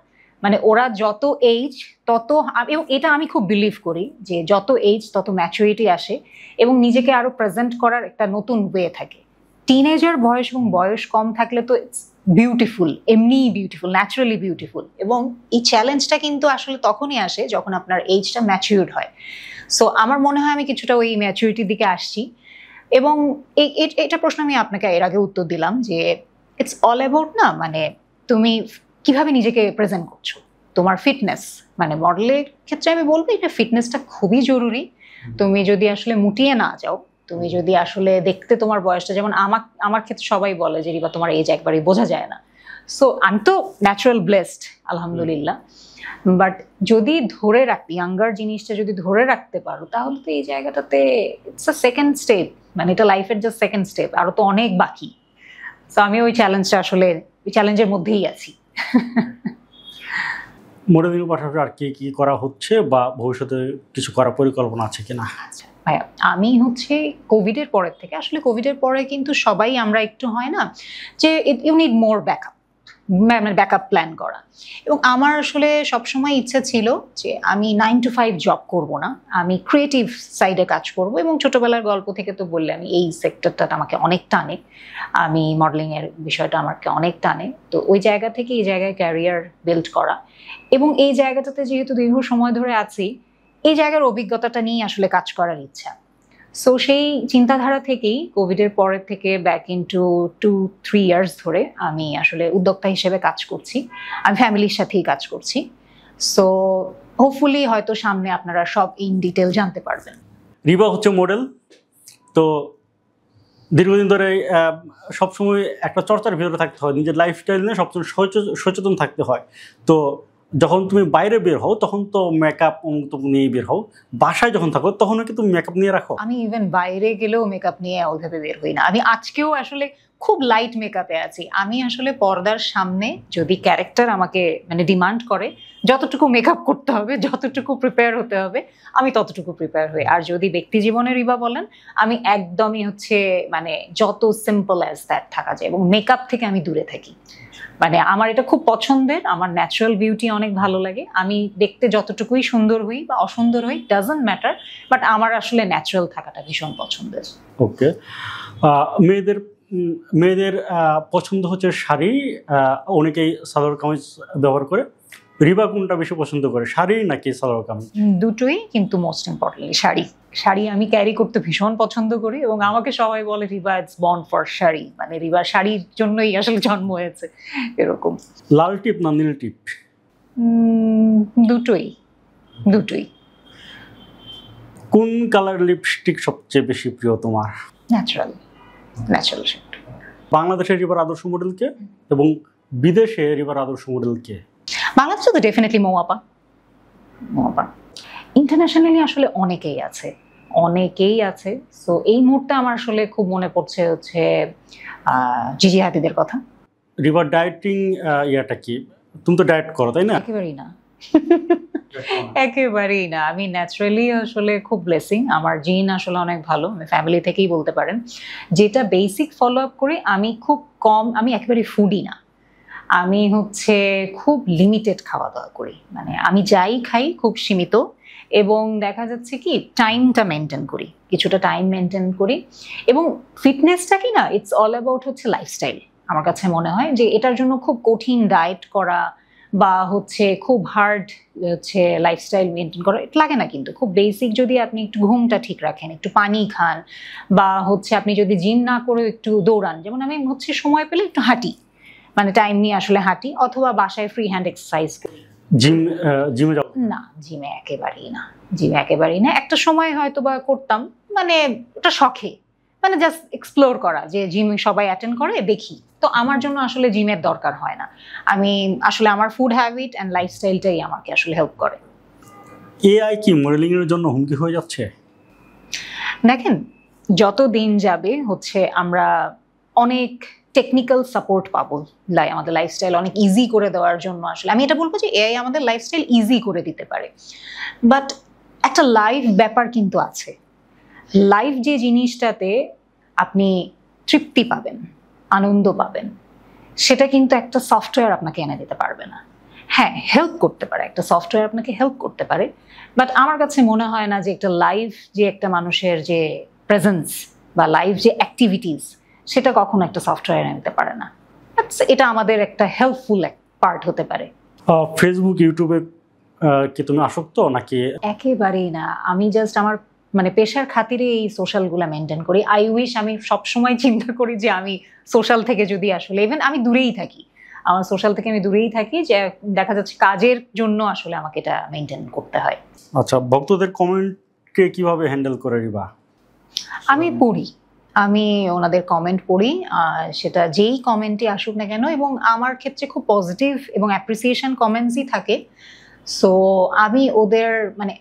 মানে ওরা যত এইজ তত, এবং এটা আমি খুব বিলিভ করি যে যত এইজ তত ম্যাচুরিটি আসে এবং নিজেকে আরো প্রেজেন্ট করার একটা নতুন ওয়ে থাকে। টিনেজার বয়স এবং বয়স কম থাকলে তো বিউটিফুল, এমনিই বিউটিফুল, ন্যাচারালি বিউটিফুল, এবং এই চ্যালেঞ্জটা কিন্তু আসলে তখনই আসে যখন আপনার এইজটা ম্যাচিউরড হয়। সো আমার মনে হয় আমি কিছুটা ওই ম্যাচুরিটির দিকে আসছি। এবং এটা প্রশ্ন আমি আপনাকে এর আগে উত্তর দিলাম যে ইটস অল অ্যাবাউট না, মানে তুমি কিভাবে নিজেকে প্রেজেন্ট করছো, তোমার ফিটনেস, মানে মডেলের ক্ষেত্রে আমি বলবো এটা ফিটনেসটা খুবই জরুরি। তুমি যদি আসলে মুটিয়ে না যাও, তুমি যদি আসলে দেখতে তোমার বয়সটা, যেমন আমার ক্ষেত্রে সবাই বলে যে রিবা তোমার এজ একবারই বোঝা যায় না। সো আমি তো ন্যাচারাল ব্লেসড আলহামদুলিল্লাহ, বাট যদি ধরে রাখতে, ইয়াঙ্গার জিনিসটা যদি ধরে রাখতে পারো তাহলে তো এই জায়গাটাতে ইটস আ সেকেন্ড স্টেপ, মানে এটা লাইফের জাস্ট সেকেন্ড স্টেপ, আরো তো অনেক বাকি। সো আমি ওই চ্যালেঞ্জটা আসলে ওই চ্যালেঞ্জের মধ্যেই আছি। মডেলিং পাশাপাশি আর কি কি করা হচ্ছে বা ভবিষ্যতে কিছু করার পরিকল্পনা আছে কিনা? আচ্ছা ভাইয়া, আমি হচ্ছে কোভিডের পরের থেকে, আসলে কোভিডের পরে কিন্তু সবাই আমরা একটু হয় না যে ইউ নিড মোর ব্যাকআপ, মানে ব্যাকআপ প্ল্যান করা। এবং আমার আসলে সবসময় ইচ্ছা ছিল যে আমি 9 to 5 জব করব না, আমি ক্রিয়েটিভ সাইডে কাজ করব। এবং ছোটবেলার গল্প থেকে তো বললে আমি এই সেক্টরটা আমাকে অনেক টানে, আমি মডেলিংয়ের বিষয়টা আমাকে অনেক টানে। তো ওই জায়গা থেকে এই জায়গায় ক্যারিয়ার বিল্ড করা, এবং এই জায়গাটাতে যেহেতু দীর্ঘ সময় ধরে আছি, এই জায়গার অভিজ্ঞতাটা নিয়ে আসলে কাজ করার ইচ্ছা। সো সেই চিন্তাধারা থেকেই কোভিডের পরের থেকে ব্যাক ইনটু 2-3 ইয়ার্স ধরে আমি আসলে উদ্যোক্তা হিসেবে কাজ করছি। আমি ফ্যামিলির সাথেই কাজ করছি। সো হোপফুলি হয়তো সামনে আপনারা সব ইন ডিটেল জানতে পারবেন। রিবা হচ্ছে মডেল, তো দীর্ঘদিন ধরে সবসময় একটা চর্চার ভিতরে থাকতে হয়, নিজের লাইফস্টাইল নিয়ে সবসময় সচেতন থাকতে হয়। তো যখন তুমি বাইরে বের হও তখন তো মেকআপ নিয়ে বের হও, বাসায় যখন থাকো তখনও কি তুমি মেকআপ নিয়ে রাখো? আমি ইভেন বাইরে গেলেও মেকআপ নিয়ে ওইভাবে বের হই না। আমি আজকেও আসলে খুব লাইট মেকআপে আছি। আমি আসলে পর্দার সামনে যদি ক্যারেক্টার আমাকে মানে ডিমান্ড করে যতটুকু মেকআপ করতে হবে, যতটুকু প্রিপেয়ার হতে হবে, আমি ততটুকু প্রিপেয়ার হই। আর যদি ব্যক্তি জীবনের রিবা বলেন, আমি একদমই হচ্ছে মানে যত সিম্পল অ্যাজ দ্যাট থাকা যায়, এবং মেকআপ থেকে আমি দূরে থাকি। মানে আমার এটা খুব পছন্দের, আমার ন্যাচারাল বিউটি অনেক ভালো লাগে। আমি দেখতে যতটুকুই সুন্দর হই বা অসুন্দর হই ডাজন্ট ম্যাটার, বাট আমার আসলে ন্যাচারাল থাকাটা ভীষণ পছন্দের। ওকে, মেয়েদের পছন্দ হচ্ছে শাড়ি, অনেকেই সালোয়ার কামিজ ব্যবহার করে। রিবা কোনটা বেশি পছন্দ করে, শাড়ি নাকি সালোয়ার কামিজ? দুটোই, কিন্তু মোস্ট ইম্পর্টেন্টলি শাড়ি আমি ক্যারি করতে ভীষণ পছন্দ করি, এবং আমাকে সবাই বলে রিবা ইটস বর্ন ফর শাড়ি, মানে রিবা শাড়ির জন্যই আসলে জন্ম হয়েছে এরকম। লাল টিপ না নীল টিপ? দুটোই। কোন কালার লিপস্টিক সবচেয়ে বেশি প্রিয় তোমার? Natural shade. বাংলাদেশের রিবার আদর্শ মডেল কে, এবং বিদেশে রিবার আদর্শ মডেল কে? বাংলাদেশে তো ডেফিনেটলি মৌ আপা। ইন্টারন্যাশনালি আসলে অনেকেই আছে। সো এই মুহূর্তে আমার আসলে খুব মনে পড়ছে হচ্ছে জিজি হাদিদের কথা। রিভার ডায়েটিং ইয়াটা কি? তুমি তো ডায়েট করো তাই না? একেবারেই না, একেবারেই না। আমি ন্যাচারালি আসলে খুব ব্লেসিং, আমার জিন আসলে অনেক ভালো, আমি ফ্যামিলি থেকেই বলতে পারেন। যেটা বেসিক ফলো আপ করি আমি খুব কম, আমি একেবারে ফুডি না, আমি হচ্ছে খুব লিমিটেড খাওয়া দাওয়া করি, মানে আমি যাই খাই খুব সীমিত, এবং দেখা যাচ্ছে কি টাইমটা মেনটেন করি, কিছুটা টাইম মেনটেন করি। এবং ফিটনেসটা কি না, ইটস অল অ্যাবাউট হচ্ছে লাইফস্টাইল। আমার কাছে মনে হয় যে এটার জন্য খুব কঠিন ডায়েট করা বা হচ্ছে খুব হার্ড হচ্ছে লাইফস্টাইল মেনটেন করা এটা লাগে না, কিন্তু খুব বেসিক যদি আপনি একটু ঘুমটা ঠিক রাখেন, একটু পানি খান, বা হচ্ছে আপনি যদি জিম না করে একটু দৌড়ান, যেমন আমি হচ্ছে সময় পেলে একটু হাঁটি, মানে টাইম নিয়ে আসলে হাঁটি, অথবা বাসায় ফ্রি হ্যান্ড এক্সারসাইজ করি। জিমে যাও না, জিমে একেবারেই না। একটা সময় হয়তো বা করতাম, মানে ওটা শখে, মানে জাস্ট এক্সপ্লোর করা, যে জিম সবাই অ্যাটেন্ড করে দেখি। তো আমার জন্য আসলে জিমের দরকার হয় না, আমি আসলে আমার ফুড হ্যাবিট অ্যান্ড লাইফস্টাইলটাই আমাকে আসলে হেল্প করে। এআই কি মডেলিং এর জন্য হুমকি হয়ে যাচ্ছে? দেখেন, যত দিন যাবে হচ্ছে আমরা অনেক টেকনিক্যাল সাপোর্ট পাবো, আমাদের লাইফস্টাইল অনেক ইজি করে দেওয়ার জন্য। আসলে আমি এটা বলবো যে এআই আমাদের লাইফস্টাইল ইজি করে দিতে পারে, বাট একটা লাইফ ব্যাপার কিন্তু আছে। লাইফ যে জিনিসটাতে আপনি তৃপ্তি পাবেন, আনন্দ পাবেন, সেটা কিন্তু একটা সফটওয়্যার আপনাকে এনে দিতে পারবে না। হ্যাঁ, হেল্প করতে পারে, একটা সফটওয়্যার আপনাকে হেল্প করতে পারে, বাট আমার কাছে মনে হয় না যে একটা লাইফ, যে একটা মানুষের যে প্রেজেন্স বা লাইফ যে অ্যাক্টিভিটিস, সেটা কখনো একটা সফটওয়্যার এনে দিতে পারে না। এটা আমাদের একটা হেল্পফুল পার্ট হতে পারে। ফেসবুক, ইউটিউবে কি তুমি আসক্ত নাকি? একেবারেই না, আমি জাস্ট আমার মানে পেশার খাতিরে এই সোশ্যালগুলো মেনটেন করি। আই উইশ আমি সবসময় চিন্তা করি যে আমি সোশ্যাল থেকে যদি আসলে ইভেন আমি দূরেই থাকি, আমার সোশ্যাল থেকে আমি দূরেই থাকি, যে দেখা যাচ্ছে কাজের জন্য আসলে আমাকে এটা মেনটেন করতে হয়। আচ্ছা, ভক্তদের কমেন্টকে কিভাবে হ্যান্ডেল করে রিবা? আমি পড়ি, আমি ওনাদের কমেন্ট পড়ি, সেটা যেই কমেন্টই আসুক না কেন, এবং আমার ক্ষেত্রে খুব পজিটিভ এবং অ্যাপ্রিসিয়েশন কমেন্টসই থাকে। সো আমি ওদের মানে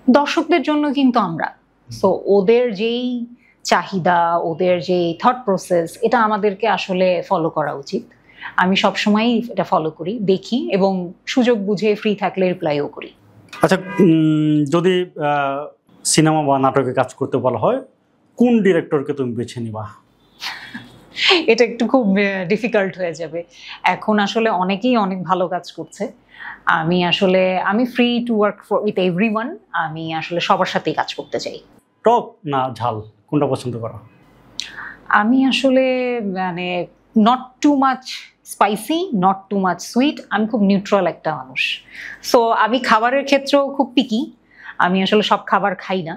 দর্শকদের জন্য কিন্তু আমরা, সো ওদের যেই চাহিদা, ওদের যেই থট প্রসেস, এটা আমাদেরকে আসলে ফলো করা উচিত। আমি সবসময়ই এটা ফলো করি, দেখি, এবং সুযোগ বুঝে ফ্রি থাকলে রিপ্লাইও করি। আচ্ছা, যদি সিনেমা বা নাটকে কাজ করতে বলা হয়, কোন ডিরেক্টরকে তুমি বেছে নিবা? এটা একটু খুব ডিফিকাল্ট হয়ে যাবে, এখন আসলে অনেকেই অনেক ভালো কাজ করছে। আমি free to work with everyone, আমি আসলে সবার সাথেই কাজ করতে চাই। টক না ঝাল, কোনটা পছন্দ করো? আমি আসলে মানে not too much spicy, not too much sweet, আমি খুব নিউট্রাল একটা মানুষ। সো আমি খাবারের ক্ষেত্রেও খুব পিকি, আমি আসলে সব খাবার খাই না।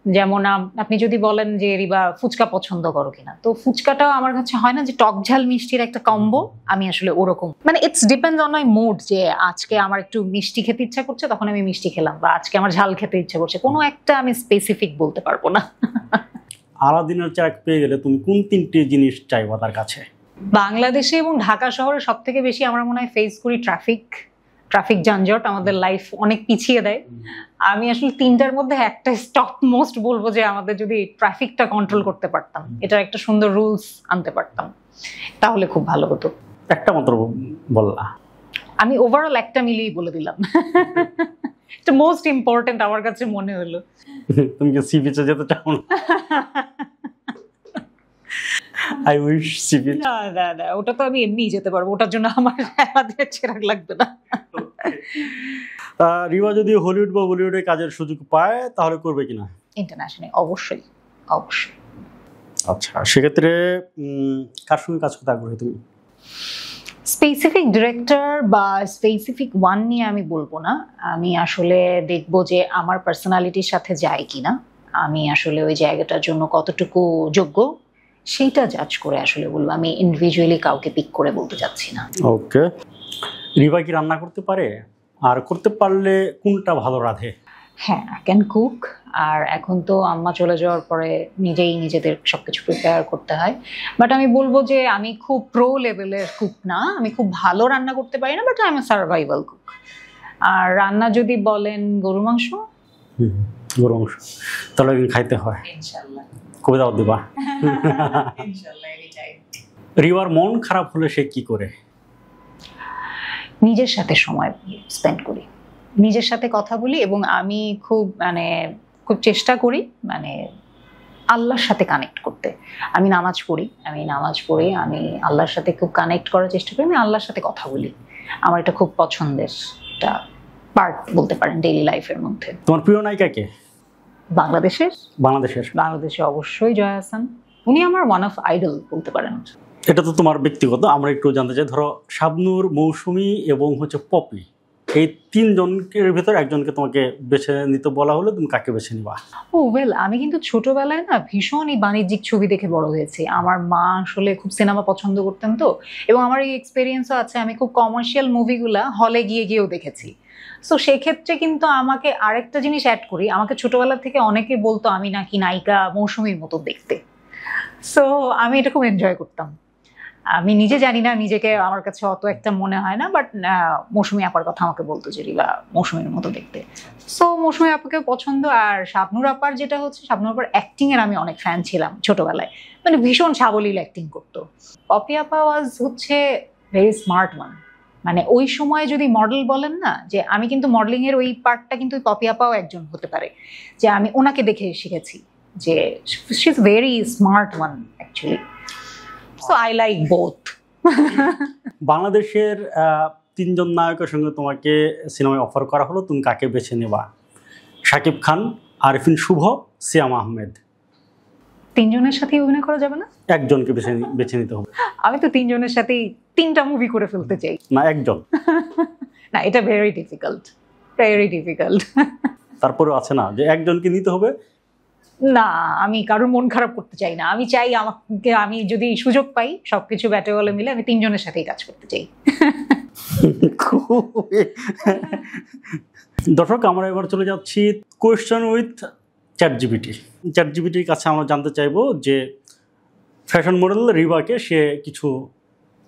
যেমন আপনি যদি বলেন যে রিবা ফুচকা পছন্দ করো কিনা, তো ফুচকাটাও আমার কাছে হয় না যে টক ঝাল মিষ্টির একটা কম্বো, আমি আসলে ওরকম, মানে it's depends on my mood, যে আজকে আমার একটু মিষ্টি খেতে ইচ্ছা করছে তখন আমি মিষ্টি খেলাম, বা আজকে আমার ঝাল খেতে ইচ্ছা করছে, কোনো একটা আমি স্পেসিফিক বলতে পারবো না। আলাদিনের চেরাগ পেয়ে গেলে তুমি কোন 3টি জিনিস চাইবা তার কাছে? বাংলাদেশে এবং ঢাকা শহরে সব থেকে বেশি আমরা মনে হয় ফেস করি ট্রাফিক যানজট আমাদের লাইফ অনেক পিছিয়ে দেয়। আমি আসলে 3টার মধ্যে একটা টপ মোস্ট বলবো, যে আমাদের যদি ট্রাফিকটা কন্ট্রোল করতে পারতাম, এটার একটা সুন্দর রুলস আনতে পারতাম, তাহলে খুব ভালো হতো। একটা মাত্র বললা? আমি ওভারঅল একটা মিলিয়ে বলে দিলাম, এটা মোস্ট ইম্পর্টেন্ট আমার কাছে মনে হলো। তুমি কি সি বিচে যেতে চাও না? I wish sea beach. না, ওটা তো আমি এমনিই যেতে পারবো, ওটার জন্য আমার আমাদের চেরাগ লাগবে না। রিবা যদি হলিউড বা বলিউডে কাজের সুযোগ পায় তাহলে করবে কিনা? ইন্টারন্যাশনাল অবশ্যই। আচ্ছা, সেক্ষেত্রে কার সঙ্গে কাজ করতে আগ্রহী তুমি? স্পেসিফিক ডিরেক্টর বা স্পেসিফিক ওয়ান নিয়ে আমি বলবো না, আমি আসলে দেখবো যে আমার পার্সোনালিটির সাথে যায় কিনা, আমি আসলে ওই জায়গাটার জন্য কতটুকু যোগ্য, সেইটা জাজ করে আসলে বলবো। আমি ইন্ডিভিজুয়ালি কাউকে পিক করে বলতে চাচ্ছি না। ওকে, রিবা কি রান্না করতে পারে? আর করতে পারলে কোনটা ভালো রাঁধে? হ্যাঁ, আই ক্যান কুক। আর এখন তো আম্মা চলে যাওয়ার পরে নিজেদের সবকিছু প্রিপেয়ার করতে হয়, বাট আমি বলবো যে আমি খুব প্রো লেভেলের কুক না, আমি খুব ভালো রান্না করতে পারি না, but I am a survival cook. আর রান্না যদি বলেন গরুর মাংস। গরু মাংস তাহলে একদিন খাইতে হয় ইনশাআল্লাহ। কবে দাওয়াত দিবা? ইনশাআল্লাহ, এনিটাইম। রিবার মন খারাপ হলে সে কি করে? নিজের সাথে সময় স্পেন্ড করি, নিজের সাথে কথা বলি, এবং আমি খুব চেষ্টা করি আল্লাহর সাথে কানেক্ট করতে। আমি নামাজ পড়ি, আমি আল্লাহর সাথে খুব কানেক্ট করার চেষ্টা করি, আমি আল্লাহর সাথে কথা বলি। আমার এটা খুব পছন্দের একটা পার্ট বলতে পারেন ডেইলি লাইফের মধ্যে। তোমার প্রিয় নায়িকা কে? বাংলাদেশে অবশ্যই জয়া আহসান। উনি আমার ওয়ান অফ আইডল বলতে পারেন। এটা তো তোমার ব্যক্তিগত, আমরা একটু জানতে চাই, ধরো শাবনূর, মৌসুমী এবং পপি, এই তিনজনের ভিতরে একজনকে তোমাকে বেছে নিতে বলা হলে তুমি কাকে বেছে নিবা? আমি কিন্তু ছোটবেলায় না ভীষণ এই বাণিজ্যিক ছবি দেখে বড় হয়েছি। আমার মা আসলে খুব সিনেমা পছন্দ করতেন তো, এবং আমার এই এক্সপেরিয়েন্সও আছে, আমি খুব কমার্শিয়াল মুভিগুলা হলে গিয়েও দেখেছি। সো সেক্ষেত্রে কিন্তু আমাকে আরেকটা জিনিস অ্যাড করি, আমাকে ছোটবেলা থেকে অনেকে বলতো আমি নাকি নায়িকা মৌসুমীর মতো দেখতে। সো আমি এটা খুব এনজয় করতাম। আমি নিজে জানি না, নিজেকে আমার কাছে অত একটা মনে হয় না, বাট মৌসুমী আপার কথা আমাকে বলতো যে রিবা মৌসুমীর মতো দেখতে। সো মৌসুমী আপাকে পছন্দ। আর শাবনূর আপার যেটা হচ্ছে, শাবনূর আপার অ্যাক্টিং এর আমি অনেক ফ্যান ছিলাম ছোটবেলায়, ভীষণ সাবলীল অ্যাক্টিং করতো। পপি আপা ওয়াজ ভেরি স্মার্ট ওয়ান। ওই সময় যদি মডেল বলেন না, যে আমি কিন্তু মডেলিং এর ওই পার্টটা কিন্তু পপি আপাও একজন হতে পারে, যে আমি ওনাকে দেখে শিখেছি, যে she is very smart one actually. So I like both. বাংলাদেশের তিনজন নায়কের সঙ্গে তোমাকে সিনেমায় অফার করা হলো, তুমি কাকে বেছে নেবা? শাকিব খান, আরিফিন শুভ, সিয়াম আহমেদ। তিনজনের সাথেই অভিনয় করা যাবে না? একজনকে বেছে নিতে হবে। আমি তো তিনজনের সাথেই 3টা মুভি করে ফেলতে চাই। না, একজন। না, এটা ভেরি ডিফিকাল্ট। তারপরেও আছে না যে একজনকে নিতে হবে? না, আমি কারোর মন খারাপ করতে চাই না। আমি চাই আমি যদি সুযোগ পাই, সবকিছু ব্যাটে বলে মিলে আমি তিনজনের সাথেই কাজ করতে চাই। দর্শক, আমরা এবার চলে যাচ্ছি কোয়েশ্চেন উইথ চ্যাটজিপিটির কাছে আমরা জানতে চাইবো যে ফ্যাশন মডেল রিবাকে সে কিছু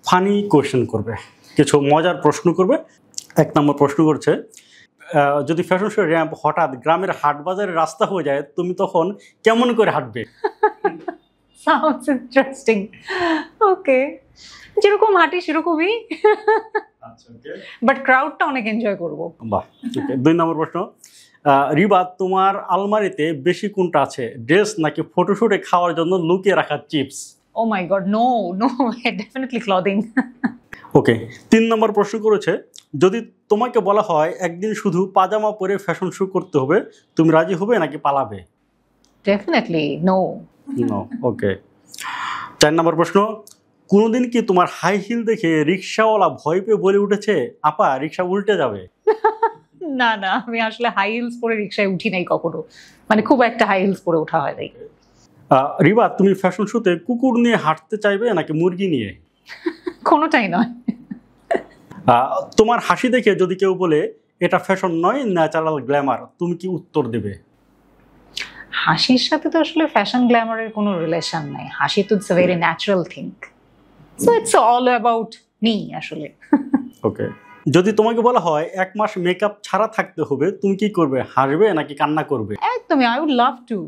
ফানি কোয়েশ্চেন করবে, কিছু মজার প্রশ্ন করবে। 1 নম্বর প্রশ্ন করছে, যদি ফ্যাশন শো র্যাম্প হঠাৎ গ্রামের হাট বাজারের রাস্তা হয়ে যায়, তুমি তখন কেমন করে হাঁটবে? Sounds interesting. ওকে, যেরকম হাঁটি সেরকমই, বাট ক্রাউডটা অনেক এনজয় করব। বাহ। 2 নম্বর প্রশ্ন, রিবা, তোমার আলমারিতে বেশি কোনটা আছে, ড্রেস নাকি ফটোশুটে খাওয়ার জন্য লুকিয়ে রাখা চিপস? ও মাই গড, নো, ডেফিনেটলি ক্লদিং। ওকে। 3 নম্বর প্রশ্ন করেছে, যদি তোমাকে বলা হয় একদিন শুধু পাজামা পরে ফ্যাশন শো করতে হবে, তুমি রাজি হবে নাকি পালাবে? Definitely no. ওকে। 4 নম্বর প্রশ্ন, কোনোদিন কি তোমার হাই হিল দেখে রিক্সাওয়ালা ভয় পেয়ে বলে উঠেছে, আপা রিক্সা উল্টে যাবে? না, আমি আসলে হাই হিলস পরে রিক্সায় উঠি নাই কখনো, খুব একটা হাই হিলস পরে ওঠা হয় নাই। রিবা, তুমি ফ্যাশন শোতে কুকুর নিয়ে হাঁটতে চাইবে নাকি মুরগি নিয়ে? কোনোটাই নয়। তোমার হাসি দেখে যদি কেউ বলে এটা ফ্যাশন নয়, ন্যাচারাল গ্ল্যামার, তুমি কি উত্তর দেবে? হাসির সাথে তো আসলে ফ্যাশন গ্ল্যামারের কোনো রিলেশন নাই। হাসি তো it's a very natural thing, so it's all about me আসলে। ওকে। যদি তোমাকে বলা হয় 1 মাস মেকআপ ছাড়া থাকতে হবে, তুমি কি করবে? হাসবে নাকি কান্না করবে? একদমই, আই উড লাভ টু।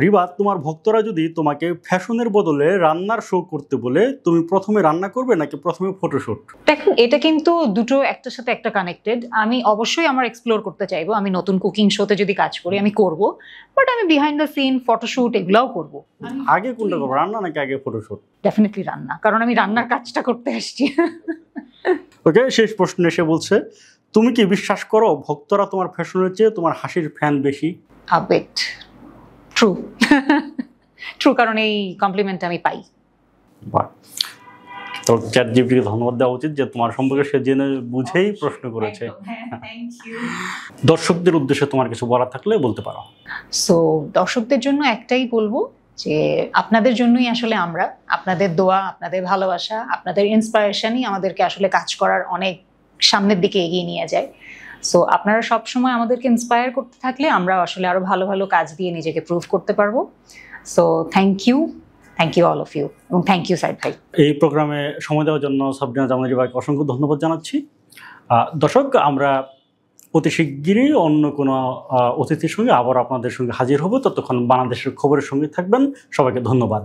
রিবা, তোমার ভক্তরা যদি তোমাকে ফ্যাশনের বদলে রান্নার শো করতে বলে, তুমি প্রথমে রান্না করবে নাকি প্রথমে ফটোশুট? দেখুন, এটা কিন্তু দুটো একটার সাথে একটা কানেক্টেড। আমি অবশ্যই আমার এক্সপ্লোর করতে চাইবো। আমি নতুন কুকিং শোতে যদি কাজ করি আমি করব, বাট আমি বিহাইন্ড দ্য সিন ফটোশুট এগুলাও করব। আগে কোনটা করবো, রান্না নাকি আগে ফটোশুট? ডেফিনেটলি রান্না, কারণ আমি রান্নার কাজটা করতে আসছি। ওকে। শেষ প্রশ্ন এসে বলছে, তুমি কি বিশ্বাস করো ভক্তরা তোমার ফ্যাশনের চেয়ে তোমার হাসির ফ্যান বেশি? আ বিট ট্রু, কারণ এই কমপ্লিমেন্ট আমি পাই। বাহ। তো চ্যাটজিপিটিকে ধন্যবাদ দেওয়া উচিত যে তোমার সম্পর্কে সে জেনে বুঝেই প্রশ্ন করেছে। দর্শকদের উদ্দেশ্যে তোমার কিছু বলার থাকলে বলতে পারো। সো দর্শকদের জন্য একটাই বলবো, যে আপনাদের জন্যই আসলে আমরা, আপনাদের দোয়া, আপনাদের ভালোবাসা, আপনাদের ইন্সপিরেশনই আমাদেরকে আসলে কাজ করার অনেক সামনের দিকে এগিয়ে নিয়ে যায়। সো আপনারা সবসময় আমাদেরকে ইন্সপায়ার করতে থাকলে আমরা আসলে আরো ভালো ভালো কাজ দিয়ে নিজেকে প্রুভ করতে পারবো। So thank you all of you, এবং থ্যাংক ইউ সাইদ ভাই। এই প্রোগ্রামে সময় দেওয়ার জন্য সাবরিনা জামান রিবাকে অসংখ্য ধন্যবাদ জানাচ্ছি। দর্শক, আমরা অতি শিগগিরই অন্য কোনো অতিথির সঙ্গে আবার আপনাদের সঙ্গে হাজির হব। ততক্ষণ বাংলাদেশের খবরের সঙ্গে থাকবেন। সবাইকে ধন্যবাদ।